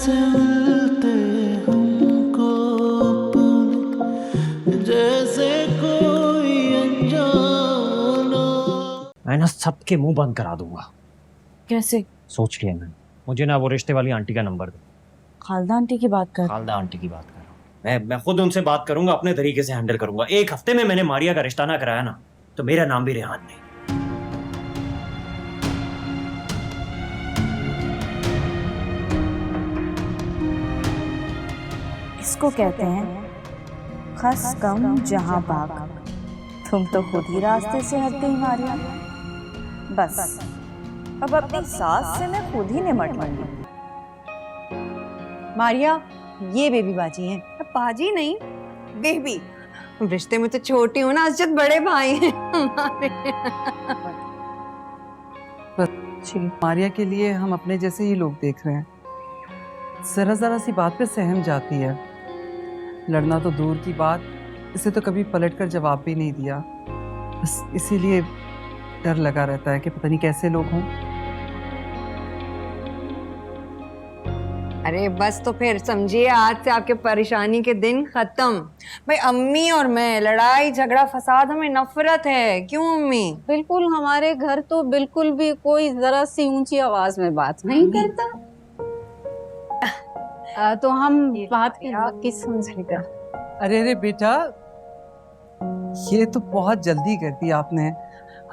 ऐसे मिलते हमको अपने, जैसे कोई अनजाना। मैं ना सबके मुंह बंद करा दूंगा। कैसे? सोच लिया मैंने। मुझे ना वो रिश्ते वाली आंटी का नंबर दो। खालदा आंटी की बात कर। खालदा आंटी की बात कर रहा हूँ। मैं खुद उनसे बात करूंगा, अपने तरीके से हैंडल करूंगा। एक हफ्ते में मैंने मारिया का रिश्ता ना कराया ना, तो मेरा नाम भी रेहान नहीं। इसको कहते हैं खस कम जहां बाग। तुम तो खुद ही रास्ते से हट गई मारिया। बस अब अपनी सास से मैं खुद ही निमट लूंगी। मारिया, ये बेबी बाजी है। बाजी नहीं, बेबी। रिश्ते में तो छोटी हूँ ना, असजद बड़े भाई हैं हमारे। मारिया के लिए हम अपने जैसे ही लोग देख रहे हैं। जरा जरा सी बात पे सहम जाती है। लड़ना तो दूर की बात, इसे तो कभी पलटकर जवाब भी नहीं दिया। बस इसीलिए डर लगा रहता है कि पता नहीं कैसे लोग हों। अरे बस तो फिर समझिए, आज से आपके परेशानी के दिन खत्म। भाई अम्मी और मैं, लड़ाई झगड़ा फसाद, हमें नफरत है। क्यों अम्मी? बिल्कुल, हमारे घर तो बिल्कुल भी कोई जरा सी ऊंची आवाज में बात नहीं करता। तो हम बात की बाकी समझेगा। अरे बेटा, ये तो बहुत जल्दी कर दी आपने।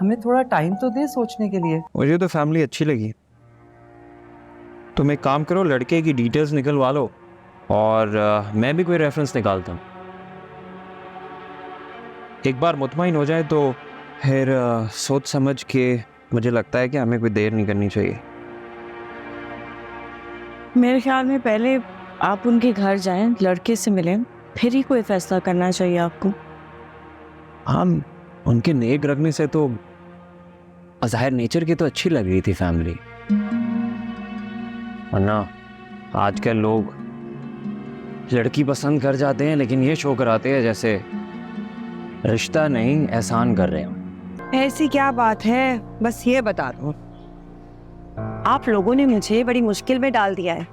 हमें थोड़ा टाइम तो दे सोचने के लिए। मुझे तो फैमिली अच्छी लगी। तुम एक काम करो, लड़के की डिटेल्स निकलवा लो और मैं भी कोई रेफरेंस निकालता हूँ। एक बार मुतमईन हो जाए तो फिर सोच समझ के मुझे लगता है कि हमें कोई देर नहीं करनी चाहिए। मेरे ख्याल में पहले आप उनके घर जाएं, लड़के से मिलें, फिर ही कोई फैसला करना चाहिए आपको। हम उनके नेक रखने से तो ज़ाहिर नेचर की तो अच्छी लग रही थी फैमिली, वरना आजकल लोग लड़की पसंद कर जाते हैं लेकिन ये शो कराते हैं जैसे रिश्ता नहीं एहसान कर रहे हो। ऐसी क्या बात है, बस ये बता दो। आप लोगों ने मुझे बड़ी मुश्किल में डाल दिया है।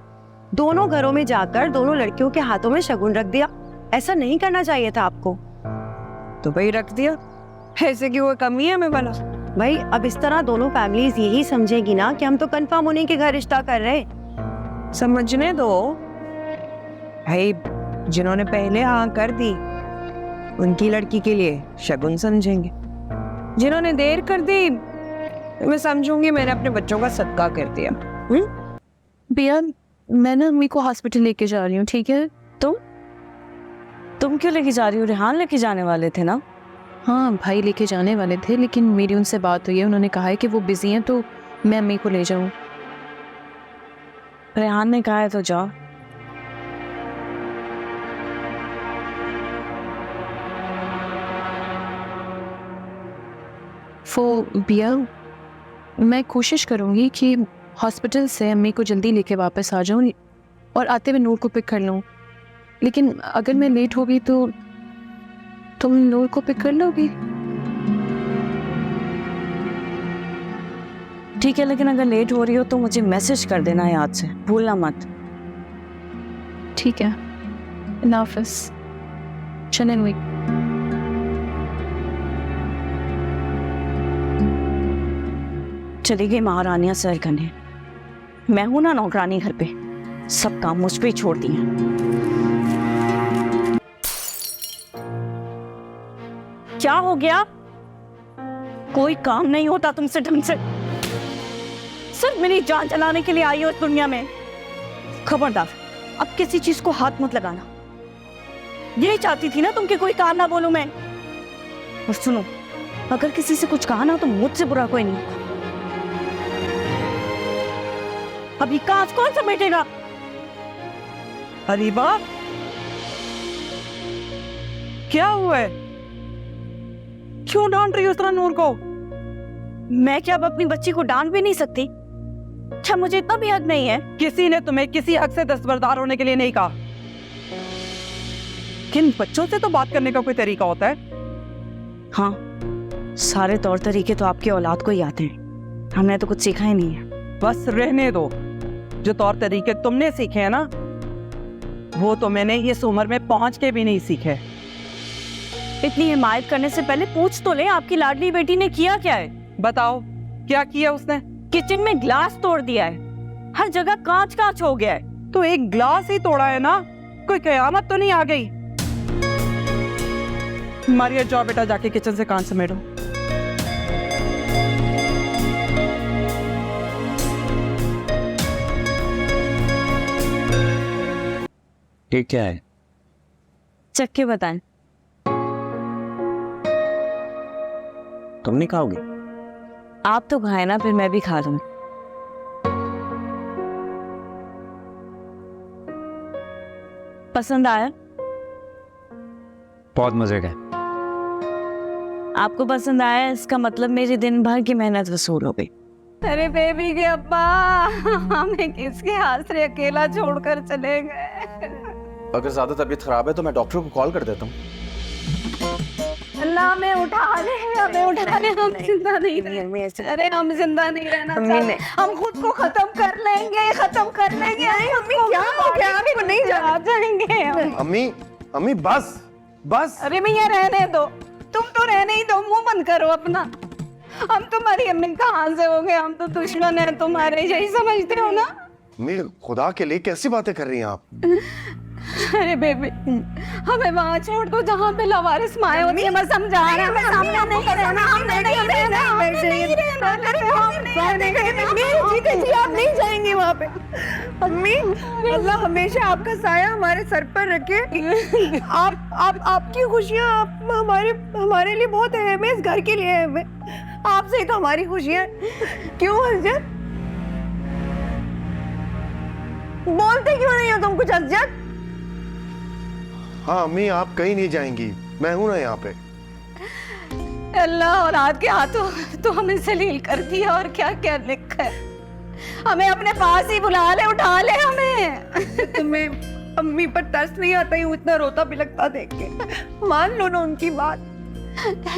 दोनों घरों में जाकर दोनों लड़कियों के हाथों में शगुन रख दिया। ऐसा नहीं करना चाहिए था आपको। तो भाई रख दिया, ऐसे की वो कमी है हमें भला? भाई अब इस तरह दोनों फैमिलीज यही समझेगी ना कि हम तो कंफर्म उन्हीं के घर रिश्ता कर रहे। समझने दो भाई, जिन्होंने पहले हाँ कर दी उनकी लड़की के लिए शगुन समझेंगे, जिन्होंने देर कर दी मैं समझूंगी मैंने अपने बच्चों का सदका कर दिया। भैया, मैं ना अम्मी को हॉस्पिटल लेके जा रही हूँ, ठीक है? तुम क्यों लेके जा रही हो? रेहान लेके जाने वाले थे ना? हाँ, भाई लेके जाने वाले थे, लेकिन मेरी उनसे बात हुई है। उन्होंने कहा है कि वो बिजी हैं, तो मैं अम्मी को ले जाऊँ। रेहान ने कहा है तो जाओ। भैया, मैं कोशिश करूँगी कि हॉस्पिटल से अम्मी को जल्दी लेके वापस आ जाऊँ और आते हुए नूर को पिक कर लूँ। लेकिन अगर मैं लेट होगी तो तुम नूर को पिक कर लोगी? ठीक है, लेकिन अगर लेट हो रही हो तो मुझे मैसेज कर देना याद से, भूलना मत। ठीक है, अल्लाह हाफ़िज़। चलें हुई। चली गई महारानियां सैर करने। मैं हूं ना नौकरानी घर पे, सब काम मुझ पे ही छोड़ दिए। क्या हो गया? कोई काम नहीं होता तुमसे ढंग से। सिर्फ मेरी जान चलाने के लिए आई हो इस दुनिया में। खबरदार, अब किसी चीज को हाथ मत लगाना। यही चाहती थी ना तुम कि कोई काम ना बोलूं मैं। और सुनो, अगर किसी से कुछ कहा ना तो मुझसे बुरा कोई नहीं होगा। अभी कांच कौन समेटेगा? अरीबा, क्या हुआ है? क्यों डांट रही हो इस तरह नूर को? मैं क्या अब अपनी बच्ची को डांट भी नहीं सकती? क्या मुझे इतना भी हक नहीं है? किसी ने तुम्हें किसी हक से दस्तबरदार होने के लिए नहीं कहा। किन बच्चों से तो बात करने का कोई तरीका होता है? हाँ, सारे तौर तरीके तो आपकी औलाद को ही आते हैं। हमने तो कुछ सीखा ही नहीं है। बस रहने दो। जो तौर तरीके तुमने सीखे हैं ना, वो तो मैंने इस उम्र में पहुंच के भी नहीं सीखे। इतनी हिमायत करने से पहले पूछ तो ले, आपकी लाडली बेटी ने किया क्या है? बताओ क्या किया उसने? किचन में ग्लास तोड़ दिया है, हर जगह कांच कांच हो गया है। तो एक ग्लास ही तोड़ा है ना, कोई कयामत तो नहीं आ गई? मारिया जाओ बेटा, जाके किचन से कांच समेटो। ठीक क्या है? चक्के बताएं। तुम नहीं खाओगे? आप तो खाए ना, फिर मैं भी खा लूंगी। पसंद आया? बहुत मजे का है। आपको पसंद आया, इसका मतलब मेरी दिन भर की मेहनत वसूल हो गई। अरे बेबी के अब्बा, हमें किसके हाथ से अकेला छोड़कर चले गए। अगर ज्यादा तबीयत खराब है तो मैं डॉक्टर को कॉल कर देता हूँ। अल्लाह हमें उठा ले, हमें उठा ले, हम जिंदा नहीं रह, अरे हम जिंदा नहीं रहना चाहते, हम खुद को खत्म कर लेंगे, खत्म कर लेंगे। क्या हो गया? आपको नहीं जा जाएंगे हम। अम्मी, अम्मी बस बस। अरे भैया रहने दो, तुम तो रहने ही दो, मुंह बंद करो अपना। हम तुम्हारी अम्मी कहाँ से हो गए? हम तो दुश्मन है तुम्हारे, यही समझते हो ना? अम्मी खुदा के लिए कैसी बातें कर रही हैं आप? अरे बेबी, हमें वहाँ छोड़ दो जहाँ पे लवारिस माए होती है। मैं समझा रहा हूँ, सामने नहीं रहना, हमने नहीं रहना, हमने नहीं रहना, जीते जी आप नहीं जाएंगे वहाँ पे। अम्मी, अल्लाह हमेशा आपका साया हमारे सर पर रखे। आप आपकी खुशियाँ आप हमारे लिए बहुत अहम है, इस घर के लिए अहम है। आपसे ही तो हमारी खुशियाँ। क्यों हजरत? बोलते क्यों नहीं हो तुम कुछ हजरत? हाँ अम्मी, आप कहीं नहीं जाएंगी, मैं हूं ना यहाँ पे। अल्लाह और आज के हाथों तो हमें जलील कर दिया, और क्या क्या लिखा है। हमें अपने पास ही बुला ले, उठा ले हमें। तुम्हें अम्मी पर तरस नहीं आता? यूं इतना रोता बिलखता देख के मान लो ना उनकी बात।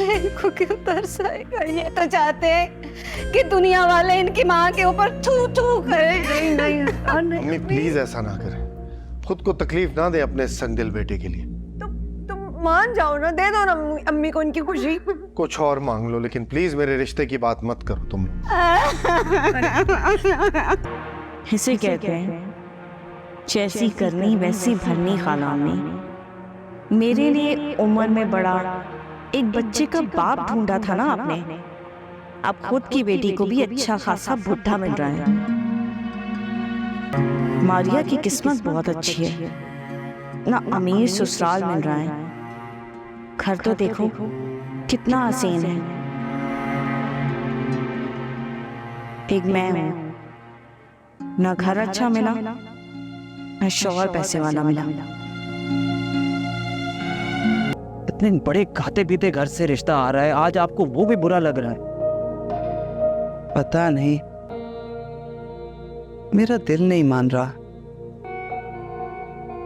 इनको क्यों तरस आएगा? ये तो चाहते हैं कि दुनिया वाले इनकी माँ के ऊपर थू थू करें। नहीं अम्मी प्लीज ऐसा ना करें, खुद को तकलीफ ना दे अपने संगदिल बेटे के लिए। तुम मान जाओ ना, दे दो ना अम्मी को उनकी खुशी। कुछ और मांग लो, लेकिन प्लीज मेरे रिश्ते की बात मत करो तुम। इसे कहते हैं जैसी करनी वैसी भरनी खालामी। मेरे लिए उम्र में बड़ा एक बच्चे का बाप ढूंढा था ना आपने, अब खुद की बेटी को भी अच्छा खासा बुढ़ा मिल रहा है। मारिया की किस्मत बहुत अच्छी है ना, अमीर ससुराल मिल रहा है। घर तो देखो कितना हसीन है। एक मैं हूं, ना घर अच्छा मिला, ना शौहर पैसे वाला मिला। इतने बड़े खाते पीते घर से रिश्ता आ रहा है, आज आपको वो भी बुरा लग रहा है। पता नहीं, मेरा दिल नहीं मान रहा।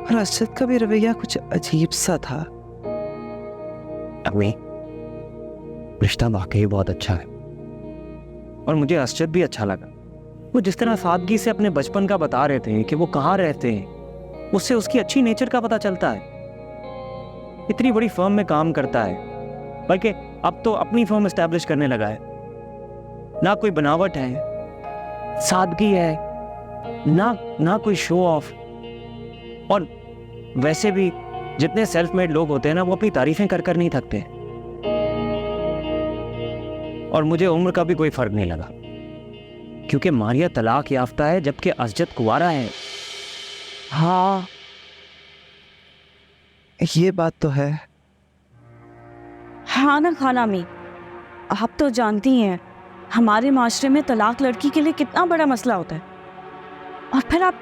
और अर्शद का भी रवैया कुछ अजीब सा था। अम्मी, रिश्ता वाकई बहुत अच्छा है और मुझे अर्शद भी अच्छा लगा। वो जिस तरह सादगी से अपने बचपन का बता रहे थे कि वो कहाँ रहते हैं, उससे उसकी अच्छी नेचर का पता चलता है। इतनी बड़ी फर्म में काम करता है, बल्कि अब तो अपनी फर्म एस्टैब्लिश करने लगा है। ना कोई बनावट है, सादगी है, ना कोई शो ऑफ। और वैसे भी जितने सेल्फ मेड लोग होते हैं ना, वो अपनी तारीफें कर कर नहीं थकते। और मुझे उम्र का भी कोई फर्क नहीं लगा, क्योंकि मारिया तलाक याफ्ता है जबकि असजद कुंवारा है। हाँ, ये बात तो है। हाँ ना खालामी, आप तो जानती हैं हमारे माशरे में तलाक लड़की के लिए कितना बड़ा मसला होता है। और फिर आप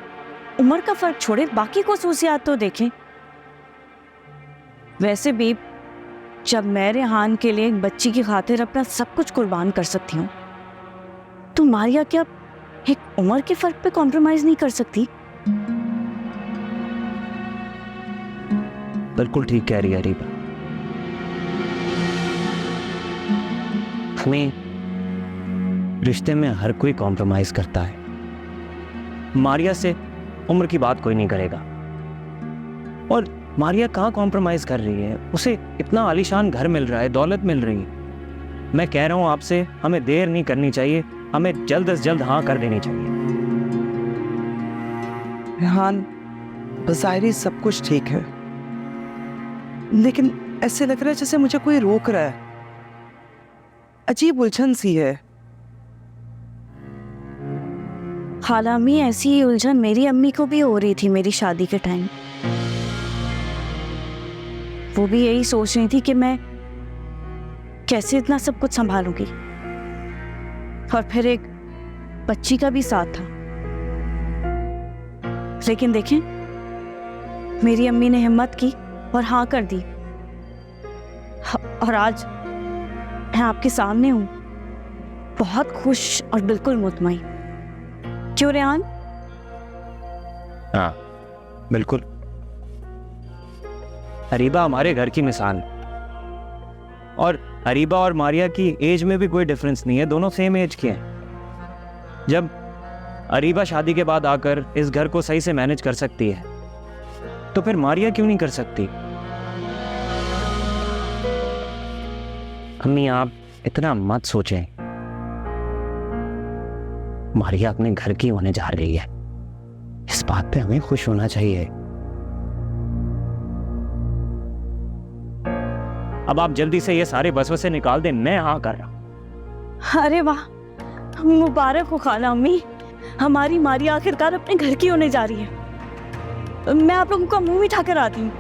उम्र का फर्क छोड़े, बाकी खसूसियात तो देखें। वैसे भी जब मैं रेहान के लिए एक बच्ची की खातिर अपना सब कुछ कुर्बान कर सकती हूँ, तो मारिया क्या एक उम्र के फर्क पे कॉम्प्रोमाइज नहीं कर सकती? बिल्कुल ठीक कह रही है रीबा। हमें रिश्ते में हर कोई कॉम्प्रोमाइज करता है, मारिया से उम्र की बात कोई नहीं करेगा। और मारिया कहाँ कॉम्प्रोमाइज कर रही है? उसे इतना आलीशान घर मिल रहा है, दौलत मिल रही है। मैं कह रहा हूं आपसे, हमें देर नहीं करनी चाहिए, हमें जल्द से जल्द हाँ कर देनी चाहिए। रेहान, बज़ाहिरी सब कुछ ठीक है, लेकिन ऐसे लग रहा है जैसे मुझे कोई रोक रहा है। अजीब उलझन सी है। खाला अम्मी, ऐसी ही उलझन मेरी अम्मी को भी हो रही थी मेरी शादी के टाइम। वो भी यही सोच रही थी कि मैं कैसे इतना सब कुछ संभालूंगी, और फिर एक बच्ची का भी साथ था। लेकिन देखें, मेरी अम्मी ने हिम्मत की और हाँ कर दी, और आज मैं आपके सामने हूं, बहुत खुश और बिल्कुल मुतमईन। क्यों रेहान? हाँ बिल्कुल। अरीबा हमारे घर की मिसाल है, और अरीबा और मारिया की एज में भी कोई डिफरेंस नहीं है, दोनों सेम एज के हैं। जब अरीबा शादी के बाद आकर इस घर को सही से मैनेज कर सकती है, तो फिर मारिया क्यों नहीं कर सकती? अम्मी, आप इतना मत सोचें। मारिया अपने घर की होने जा रही है, इस बात पे हमें खुश होना चाहिए। अब आप जल्दी से ये सारे वसवसे निकाल दें, मैं हाँ कर रहा हूं। अरे वाह, मुबारक हो खाला अम्मी, हमारी मारिया आखिरकार अपने घर की होने जा रही है। मैं आप लोगों का मुंह मिठा कर आती हूँ।